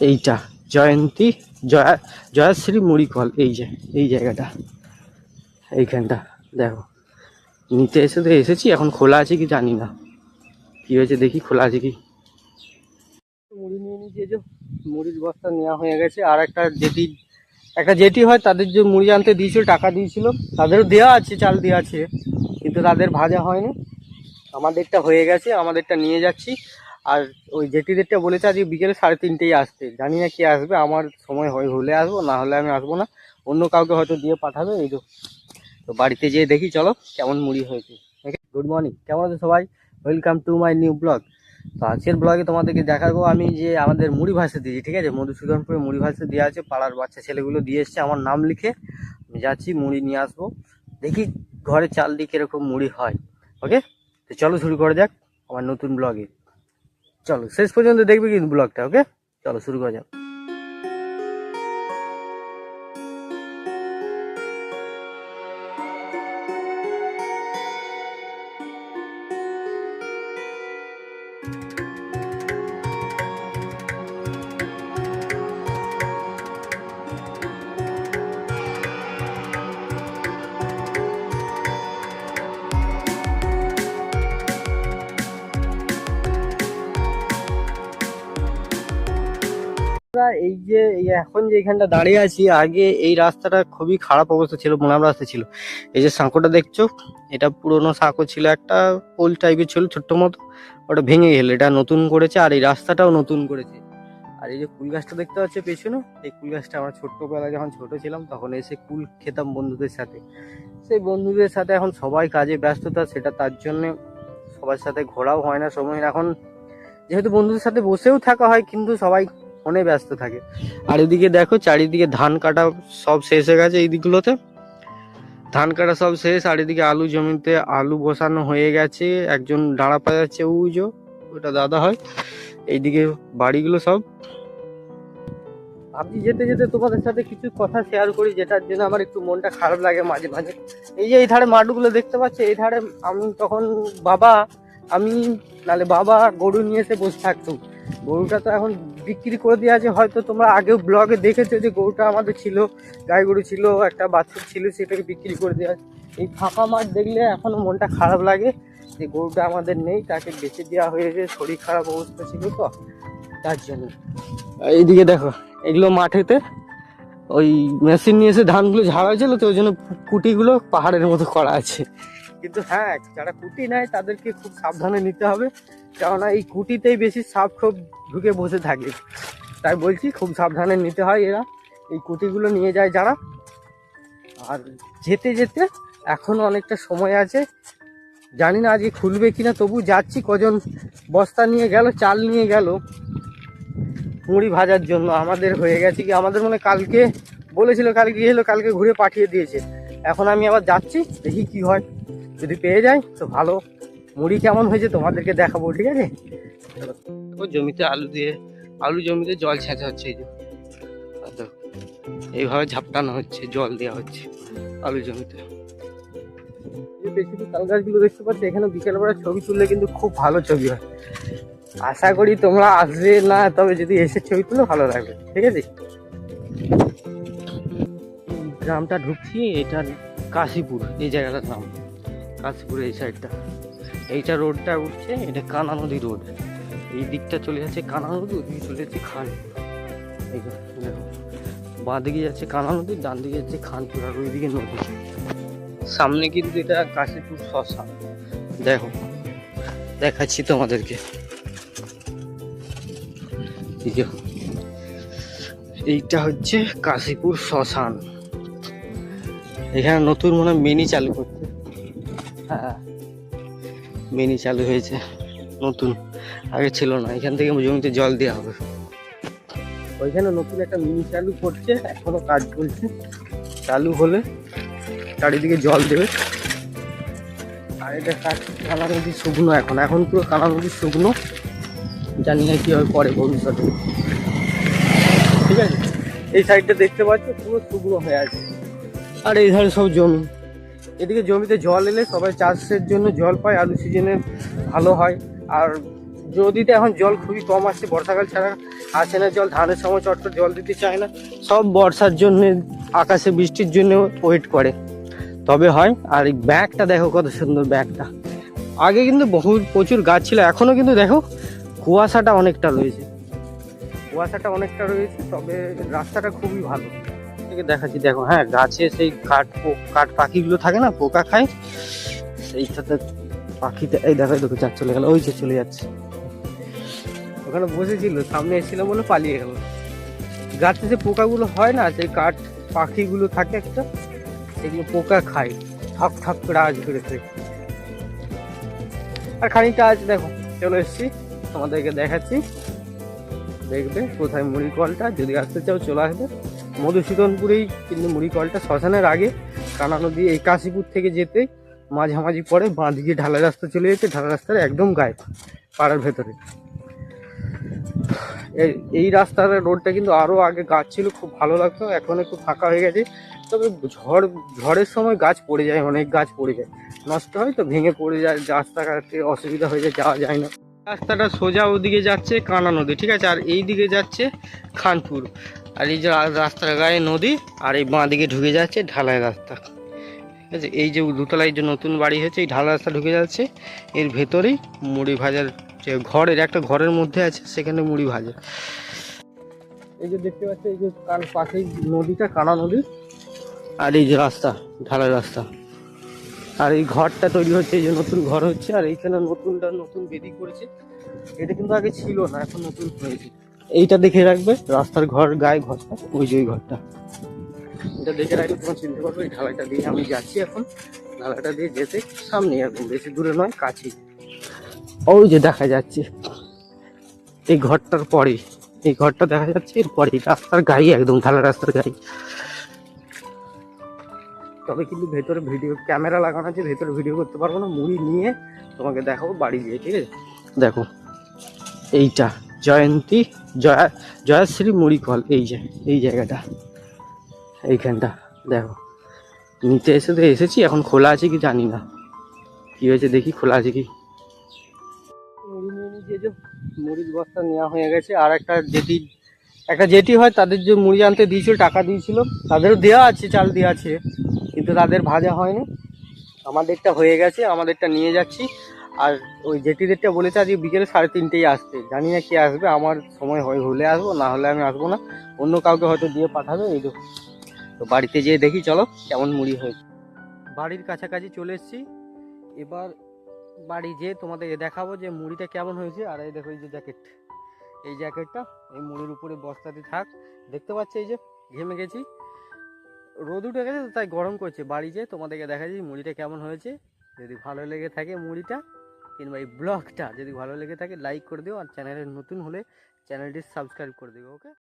এইটা জয়ন্তী জয়াশ্রী মুড়ি কল, এই যে এই জায়গাটা, এইখানটা দেখো। নিতে এসেছি, এখন খোলা আছে কি জানি না, কি হয়েছে দেখি খোলা আছে কি। মুড়ি নিয়ে নিয়েছি, যে মুড়ির বস্তা নেওয়া হয়ে গেছে। আর একটা জেটি হয়, তাদের যে মুড়ি আনতে দিয়েছিল, টাকা দিয়েছিল, তাদেরও দেওয়া আছে, চাল দেওয়া আছে, কিন্তু তাদের ভাজা হয়নি। আমাদেরটা হয়ে গেছে, আমাদেরটা নিয়ে যাচ্ছি। আর ওই জেটিদেরটা বলেছে আজকে বিকেলে 3:30টায় আসতে, জানি না কে আসবে। আমার সময় হলে আসবো, না হলে আমি আসবো না, অন্য কাউকে হয়তো দিয়ে পাঠাবে। এই তো বাড়িতে যেয়ে দেখি চলো কেমন মুড়ি হয়েছে। গুড মর্নিং, কেমন আছে সবাই? Welcome to my new blog. তো আজকের ব্লগে তোমাদেরকে দেখাবো আমি যে আমাদের মুড়ি ভাজতে দিয়েছি, ঠিক আছে? মধুসূদনপুরে মুড়ি ভাজতে দেওয়া আছে, পাড়ার বাচ্চা ছেলেগুলো দিয়ে এসছে আমার নাম লিখে। আমি যাচ্ছি মুড়ি নিয়ে আসবো, দেখি ঘরে চাল দিয়ে কিরকম মুড়ি হয়। ওকে, তো চলো শুরু করা যাক আমার নতুন ব্লগে। চলো শেষ পর্যন্ত দেখবে কিন্তু ব্লগটা। ওকে, চলো শুরু করা যাক। এই যে এখন যে এখানটা দাঁড়িয়ে আছি, আগে এই রাস্তাটা খুবই খারাপ অবস্থা ছিল, মোনাম রাস্তা ছিল। এই যে সাঁকোটা দেখছো, এটা পুরোনো সাঁকো ছিল, একটা পোল টাইপের ছিল ছোট্ট মতো, ওটা ভেঙে গেল, এটা নতুন করেছে। আর এই রাস্তাটাও নতুন করেছে। আর এই যে কুল গাছটা দেখতে পাচ্ছ পেছনে, এই কুল গাছটা আমরা ছোট্টবেলায় যখন ছোট ছিলাম তখন এসে কুল খেতাম বন্ধুদের সাথে। সেই বন্ধুদের সাথে এখন সবাই কাজে ব্যস্ততা, সেটা তার জন্যে সবার সাথে ঘোরাও হয় না সময়। এখন যেহেতু বন্ধুদের সাথে বসেও থাকা হয়, কিন্তু সবাই ফোনে ব্যস্ত থাকে। আর এদিকে দেখো চারিদিকে ধান কাটা সব শেষ হয়ে গেছে, এই দিকগুলোতে ধান কাটা সব শেষ। আর এদিকে আলু জমিতে আলু বসানো হয়ে গেছে, একজন দাঁড়া পাওয়া যাচ্ছে, ওটা দাদা হয়। এইদিকে বাড়িগুলো সব। ভাবছি যেতে যেতে তোমাদের সাথে কিছু কথা শেয়ার করি, যেটার জন্য আমার একটু মনটা খারাপ লাগে মাঝে মাঝে। এই যে এই ধারে মাঠগুলো দেখতে পাচ্ছি, এই ধারে আমি তখন বাবা গরু নিয়ে এসে বসে থাকতো। গরুটা তো এখন বিক্রি করে দেওয়া আছে, হয়তো তোমরা আগেও ব্লগে দেখেছো যে গরুটা আমাদের ছিল, গাই গরু ছিল, একটা বাছুর ছিল, সেটাকে বিক্রি করে দেওয়া আছে। এই ফাঁকা মাঠ দেখলে এখনো মনটা খারাপ লাগে যে গরুটা আমাদের নেই, তাকে বেঁচে দেওয়া হয়েছে, শরীর খারাপ অবস্থা ছিল তো তার জন্য। এইদিকে দেখো, এগুলো মাঠেতে ওই মেশিন নিয়ে এসে ধানগুলো ঝাড়া হয়েছিল, তো ওই জন্য কুটিগুলো পাহাড়ের মতো করা আছে। কিন্তু হ্যাঁ, যারা কুটি নেয় তাদেরকে খুব সাবধানে নিতে হবে, কেননা এই কুটিতেই বেশি সাপ খোপ ঢুকে বসে থাকে। তাই বলছি খুব সাবধানে নিতে হয়। এরা এই কুটিগুলো নিয়ে যায় যারা। আর যেতে যেতে এখনো অনেকটা সময় আছে, জানি না আজকে খুলবে কিনা, তবু যাচ্ছি। কজন বস্তা নিয়ে গেল, চাল নিয়ে গেল মুড়ি ভাজার জন্য। আমাদের হয়ে গেছে কি, আমাদের মনে কালকে বলেছিল, কালকে এলো, কালকে ঘুরে পাঠিয়ে দিয়েছে। এখন আমি আবার যাচ্ছি, দেখি কি হয়, যদি পেয়ে যাই তো ভালো। মুড়ি কেমন হয়েছে তোমাদেরকে দেখাবো, ঠিক আছে? জমিতে আলু জমিতে জল ছেঁচা হচ্ছে, এই যে এইভাবে ঝাপটানো হচ্ছে, জল দেওয়া হচ্ছে আলু জমিতে। বেশি তাল গাছগুলো দেখতে পাচ্ছি এখানে, বিকেলবেলা ছবি তুললে কিন্তু খুব ভালো ছবি হয়। আশা করি তোমরা আসবে না, তবে যদি এসে ছবি তুলে ভালো লাগবে, ঠিক আছে? গ্রামটা ঢুকছি, এটা কাশীপুর, এই জায়গাটার নাম কাশীপুর। এই সাইডটা, এইটা রোডটা উঠছে, এটা কানা নদী রোড। এই দিকটা চলে যাচ্ছে কানা নদী, ওদিকে চলে যাচ্ছে খানপুর। এই দেখো, বাঁ দিকে যাচ্ছে কানা নদী, ডান দিকে যাচ্ছে খানপুর, আর ওইদিকে নদী। সামনে কিন্তু এটা কাশীপুর শ্মশান, দেখো দেখাচ্ছি তোমাদেরকে। এইটা হচ্ছে কাশীপুর শ্মশান। এখানে নতুন মনে মিনি চালু করছে। হ্যাঁ, মিনি চালু হয়েছে নতুন, আগে ছিল না। এখান থেকে জমিতে জল দেওয়া হবে। ওইখানে নতুন একটা মিনি চালু করছে, এখনো কাজ চলছে। চালু হলে চারিদিকে জল দেবে। আর এটা কানা নদী শুকনো, এখন পুরো কানা নদী শুকনো। জানি না কি হয় পরে ভবিষ্যতে, ঠিক আছে? এই সাইডটা দেখতে পাচ্ছ পুরো শুকনো হয়ে আছে। আর এই ধারে সব জমি। এদিকে জমিতে জল এলে সবাই চাষের জন্য জল পায়, আলু সিজনে ভালো হয়। আর নদীতে এখন জল খুবই কম আসছে, বর্ষাকাল ছাড়া আসে না জল। ধানের সময় চটপট জল দিতে চায় না, সব বর্ষার জন্য আকাশে বৃষ্টির জন্য ওয়েট করে, তবে হয়। আর এই ব্যাগটা দেখো কত সুন্দর ব্যাগটা। আগে কিন্তু প্রচুর গাছ ছিল, এখনো কিন্তু দেখো কুয়াশাটা অনেকটা রয়েছে, তবে রাস্তাটা খুবই ভালো। থেকে দেখাচ্ছি দেখো, হ্যাঁ গাছে সেই কাঠ পাখিগুলো থাকে না, পোকা খায়, সেইটাতে পাখিটা এই দেখো চলে গেল, ওই যে চলে যাচ্ছে। ওখানে বসেছিল, সামনে এসেছিল বলে পালিয়ে গেল। গাছে যে পোকাগুলো হয় না, সেই কাঠ পাখিগুলো থাকে একটা, সেগুলো পোকা খায়, ঠক ঠক করে আওয়াজ করেছে। আর খানিকটা আজ দেখো চলে এসেছি, তোমাদেরকে দেখাচ্ছি। দেখবে কোথায় মুড়ি কলটা, যদি আসতে চাও চলে আসবে মধুসূদনপুরেই, কিন্তু মুড়ি কলটা শ্মশানের আগে কানা নদী, এই কাশীপুর থেকে যেতে মাঝামাঝি পরে বাঁ দিকে ঢালা রাস্তা চলে যেতে, ঢালা রাস্তার একদম গায়ে পাড়ার ভেতরে। এই রাস্তার রোডটা কিন্তু আরও আগে গাছ ছিল, খুব ভালো লাগতো, এখন একটু ফাঁকা হয়ে গেছে। তবে ঝড়ের সময় গাছ পড়ে যায়, অনেক গাছ পড়ে যায়, নষ্ট হয় তো, ভেঙে পড়ে যায়, রাস্তাঘাটে অসুবিধা হয়ে যায়, যাওয়া যায় না। রাস্তাটা সোজা ওদিকে যাচ্ছে কানা নদী, ঠিক আছে, আর এই দিকে যাচ্ছে খানপুর। আর এই যে রাস্তার গায়ে নদী, আর এই বাঁ দিকে ঢুকে যাচ্ছে ঢালাই রাস্তা, ঠিক আছে। এই যে দুতলায় যে নতুন বাড়ি হয়েছে, এই ঢালাই রাস্তা ঢুকে যাচ্ছে, এর ভেতরেই মুড়ি ভাজার যে একটা ঘরের মধ্যে আছে, সেখানে মুড়ি ভাজে। এই যে দেখতে পাচ্ছি, এই যে পাশেই নদীটা কানা নদী, আর এই যে রাস্তা ঢালাই রাস্তা, আর এই ঘরটা তৈরি হচ্ছে, এই যে নতুন ঘর হচ্ছে, আর এইখানে নতুন বেদি করেছে। এটা কিন্তু আগে ছিল না, এখন নতুন হয়েছে। এইটা দেখে রাখবে, রাস্তার গায়ে ঘরটা, ওই যে ওই ঘরটা, এটা দেখে রাখলে তোমার চিনতে পারবে। এই ঢালাইটা দিয়ে আমি যাচ্ছি এখন, ঢালাইটা দিয়ে যেতে সামনে, এখন বেশি দূরে নয়, কাছেই। ওই যে দেখা যাচ্ছে এই ঘরটার পরে, এই ঘরটা দেখা যাচ্ছে এরপরে, রাস্তার গায়ে, একদম ঢালা রাস্তার গায়ে। তবে কিন্তু ভেতরে ভিডিও ক্যামেরা লাগানো আছে, ভেতরে ভিডিও করতে পারবো না। মুড়ি নিয়ে তোমাকে দেখাবো বাড়ি গিয়ে, ঠিক আছে। দেখো এইটা জয়াশ্রী মুড়ি কল, এই জায়গাটা, এইখানটা দেখো। নিতে এসেছি, এখন খোলা আছে কি জানি না, কি হয়েছে দেখি, খোলা আছে কি। মুড়ি নিয়ে নিয়েছি, যে মুড়ির বস্তা নেওয়া হয়ে গেছে। আর একটা জেটি হয়, তাদের যে মুড়ি আনতে দিয়েছিল, টাকা দিয়েছিল, তাদেরও দেওয়া আছে, চাল দেওয়া আছে, কিন্তু তাদের ভাজা হয়নি। আমাদেরটা হয়ে গেছে, আমাদেরটা নিয়ে যাচ্ছি। আর ওই জেটিদেরটা বলেছে আজকে বিকেলে 3:30 আসতে, জানি না কি আসবে, আমার সময় হলে আসবো, না হলে আমি আসবো না, অন্য কাউকে হয়তো দিয়ে পাঠাবে। এই তো বাড়িতে যেয়ে দেখি, চলো কেমন মুড়ি হয়েছে। বাড়ির কাছাকাছি চলে এসেছি, এবার বাড়ি যেয়ে তোমাদের দেখাবো যে মুড়িটা কেমন হয়েছে। আর এই দেখো, এই যে জ্যাকেটটা এই মুড়ির উপরে বস্তাতে থাক, দেখতে পাচ্ছি। এই যে ঘেমে গেছি, রোদ উঠে গেছে তো, তাই গরম করছে। বাড়ি যেয়ে তোমাদেরকে দেখাচ্ছি মুড়িটা কেমন হয়েছে। যদি ভালো লেগে থাকে মুড়িটা কিংবা এই ব্লগটা যদি ভালো লেগে থাকে, লাইক করে দিও, আর চ্যানেলে নতুন হলে চ্যানেলটি সাবস্ক্রাইব করে দিও, ওকে।